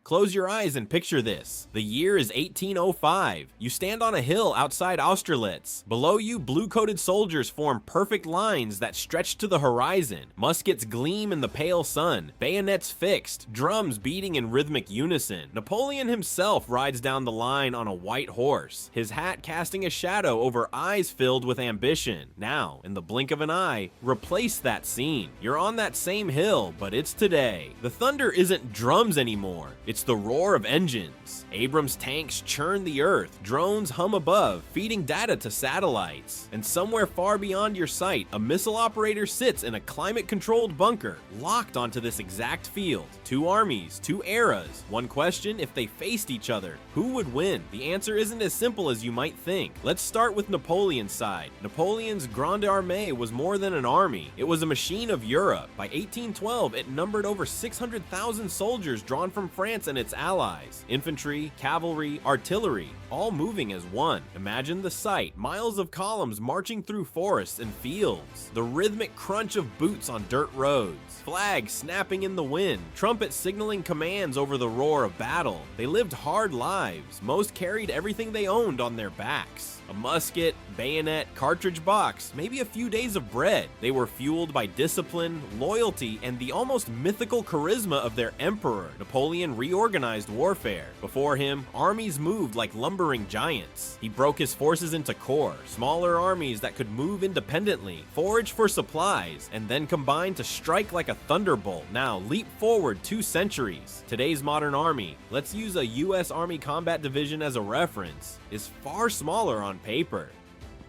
Close your eyes and picture this. The year is 1805. You stand on a hill outside Austerlitz. Below you, blue-coated soldiers form perfect lines that stretch to the horizon. Muskets gleam in the pale sun, bayonets fixed, drums beating in rhythmic unison. Napoleon himself rides down the line on a white horse, his hat casting a shadow over eyes filled with ambition. Now, in the blink of an eye, replace that scene. You're on that same hill, but it's today. The thunder isn't drums anymore. It's the roar of engines. Abrams tanks churn the earth, drones hum above, feeding data to satellites. And somewhere far beyond your sight, a missile operator sits in a climate-controlled bunker, locked onto this exact field. Two armies, two eras. One question, if they faced each other, who would win? The answer isn't as simple as you might think. Let's start with Napoleon's side. Napoleon's Grande Armée was more than an army. It was a machine of Europe. By 1812, it numbered over 600,000 soldiers drawn from France and its allies. Infantry, cavalry, artillery, all moving as one. Imagine the sight, miles of columns marching through forests and fields, the rhythmic crunch of boots on dirt roads, flags snapping in the wind, trumpets signaling commands over the roar of battle. They lived hard lives. Most carried everything they owned on their backs. A musket, bayonet, cartridge box, maybe a few days of bread. They were fueled by discipline, loyalty, and the almost mythical charisma of their emperor. Napoleon reorganized warfare. Before him, armies moved like lumbering giants. He broke his forces into corps, smaller armies that could move independently, forage for supplies, and then combine to strike like a thunderbolt. Now, leap forward 2 centuries. Today's modern army, let's use a US Army Combat Division as a reference, is far smaller on paper.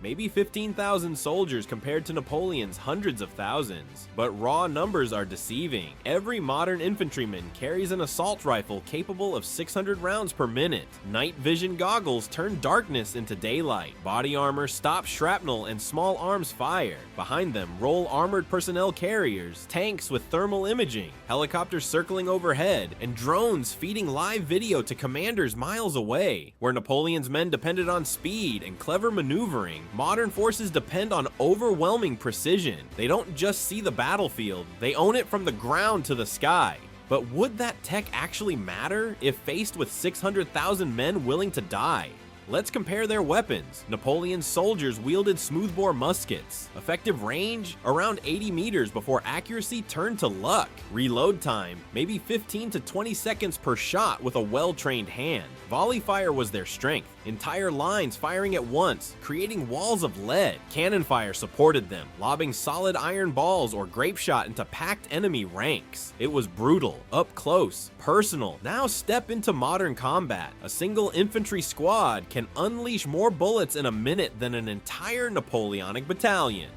Maybe 15,000 soldiers compared to Napoleon's hundreds of thousands. But raw numbers are deceiving. Every modern infantryman carries an assault rifle capable of 600 rounds per minute. Night vision goggles turn darkness into daylight. Body armor stops shrapnel and small arms fire. Behind them roll armored personnel carriers, tanks with thermal imaging, helicopters circling overhead, and drones feeding live video to commanders miles away. Where Napoleon's men depended on speed and clever maneuvering, modern forces depend on overwhelming precision. They don't just see the battlefield, they own it from the ground to the sky. But would that tech actually matter if faced with 600,000 men willing to die? Let's compare their weapons. Napoleon's soldiers wielded smoothbore muskets. Effective range? Around 80 meters before accuracy turned to luck. Reload time? Maybe 15 to 20 seconds per shot with a well-trained hand. Volley fire was their strength. Entire lines firing at once, creating walls of lead. Cannon fire supported them, lobbing solid iron balls or grape shot into packed enemy ranks. It was brutal, up close, personal. Now step into modern combat. A single infantry squad can unleash more bullets in a minute than an entire Napoleonic battalion.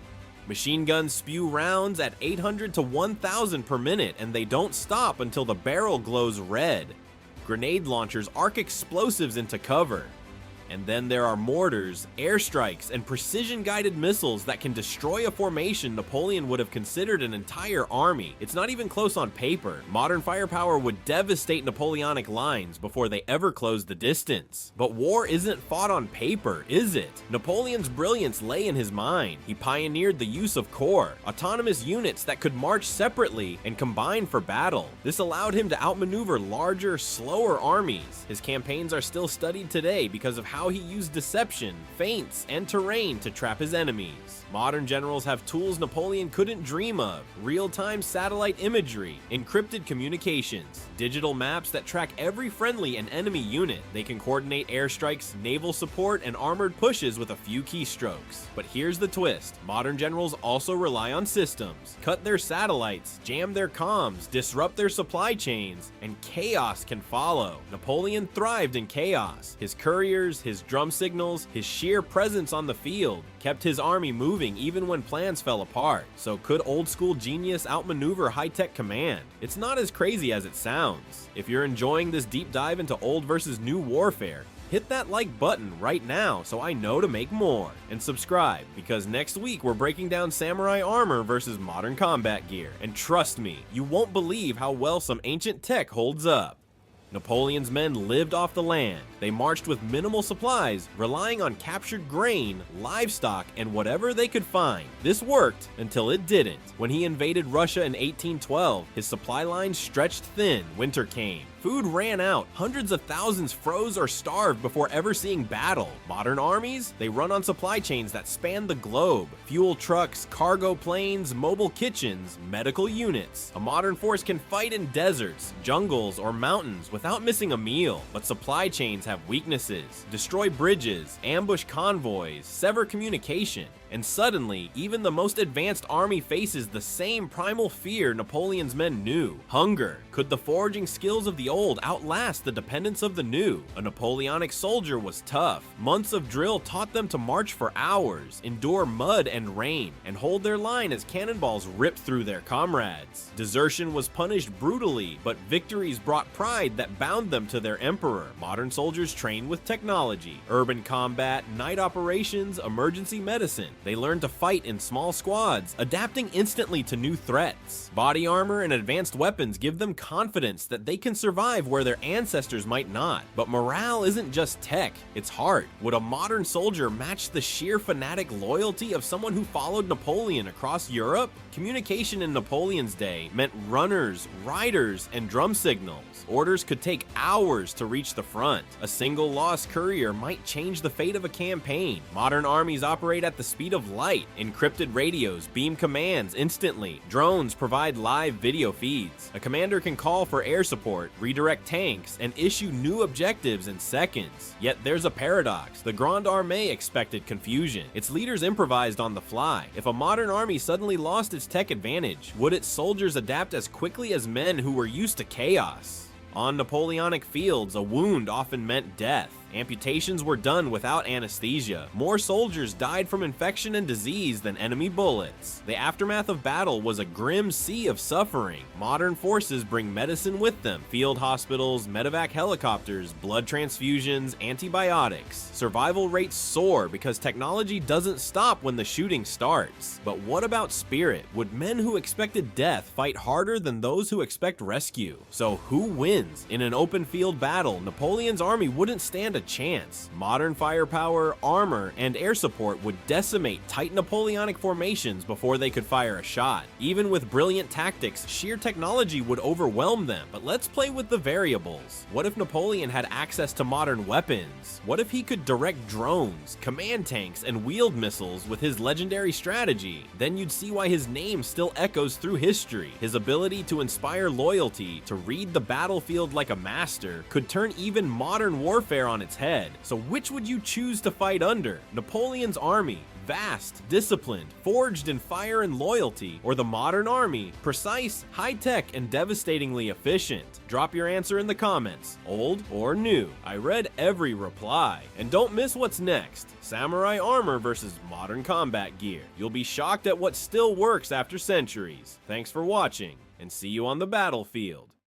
Machine guns spew rounds at 800 to 1,000 per minute, and they don't stop until the barrel glows red. Grenade launchers arc explosives into cover. And then there are mortars, airstrikes, and precision-guided missiles that can destroy a formation Napoleon would have considered an entire army. It's not even close on paper. Modern firepower would devastate Napoleonic lines before they ever closed the distance. But war isn't fought on paper, is it? Napoleon's brilliance lay in his mind. He pioneered the use of corps, autonomous units that could march separately and combine for battle. This allowed him to outmaneuver larger, slower armies. His campaigns are still studied today because of how he used deception, feints, and terrain to trap his enemies. Modern generals have tools Napoleon couldn't dream of: real-time satellite imagery, encrypted communications, digital maps that track every friendly and enemy unit. They can coordinate airstrikes, naval support, and armored pushes with a few keystrokes. But here's the twist: modern generals also rely on systems. Cut their satellites, jam their comms, disrupt their supply chains, and chaos can follow. Napoleon thrived in chaos. His couriers, his drum signals, his sheer presence on the field kept his army moving even when plans fell apart. So could old-school genius outmaneuver high-tech command? It's not as crazy as it sounds. If you're enjoying this deep dive into old versus new warfare, hit that like button right now so I know to make more. And subscribe, because next week we're breaking down samurai armor versus modern combat gear. And trust me, you won't believe how well some ancient tech holds up. Napoleon's men lived off the land, They marched with minimal supplies, relying on captured grain, livestock, and whatever they could find. This worked until it didn't. When he invaded Russia in 1812, his supply lines stretched thin. Winter came. Food ran out. Hundreds of thousands froze or starved before ever seeing battle. Modern armies? They run on supply chains that span the globe. Fuel trucks, cargo planes, mobile kitchens, medical units. A modern force can fight in deserts, jungles, or mountains without missing a meal. But supply chains have weaknesses. Destroy bridges, ambush convoys, sever communication. And suddenly, even the most advanced army faces the same primal fear Napoleon's men knew: hunger. Could the foraging skills of the old outlast the dependence of the new? A Napoleonic soldier was tough. Months of drill taught them to march for hours, endure mud and rain, and hold their line as cannonballs ripped through their comrades. Desertion was punished brutally, but victories brought pride that bound them to their emperor. Modern soldiers train with technology: urban combat, night operations, emergency medicine. They learn to fight in small squads, adapting instantly to new threats. Body armor and advanced weapons give them confidence that they can survive where their ancestors might not. But morale isn't just tech, it's heart. Would a modern soldier match the sheer fanatic loyalty of someone who followed Napoleon across Europe? Communication in Napoleon's day meant runners, riders, and drum signals. Orders could take hours to reach the front. A single lost courier might change the fate of a campaign. Modern armies operate at the speed of light. Encrypted radios beam commands instantly. Drones provide live video feeds. A commander can call for air support, redirect tanks, and issue new objectives in seconds. Yet there's a paradox. The Grande Armée expected confusion. Its leaders improvised on the fly. If a modern army suddenly lost its tech advantage, would its soldiers adapt as quickly as men who were used to chaos? On Napoleonic fields, a wound often meant death. Amputations were done without anesthesia. More soldiers died from infection and disease than enemy bullets. The aftermath of battle was a grim sea of suffering. Modern forces bring medicine with them: field hospitals, medevac helicopters, blood transfusions, antibiotics. Survival rates soar because technology doesn't stop when the shooting starts. But what about spirit? Would men who expected death fight harder than those who expect rescue? So who wins? In an open field battle, Napoleon's army wouldn't stand a chance. Modern firepower, armor, and air support would decimate tight Napoleonic formations before they could fire a shot. Even with brilliant tactics, sheer technology would overwhelm them. But let's play with the variables. What if Napoleon had access to modern weapons? What if he could direct drones, command tanks, and wield missiles with his legendary strategy? Then you'd see why his name still echoes through history. His ability to inspire loyalty, to read the battlefield like a master, could turn even modern warfare on its head. So which would you choose to fight under? Napoleon's army, vast, disciplined, forged in fire and loyalty, or the modern army, precise, high-tech, and devastatingly efficient? Drop your answer in the comments, old or new. I read every reply. And don't miss what's next: samurai armor versus modern combat gear. You'll be shocked at what still works after centuries. Thanks for watching, and see you on the battlefield.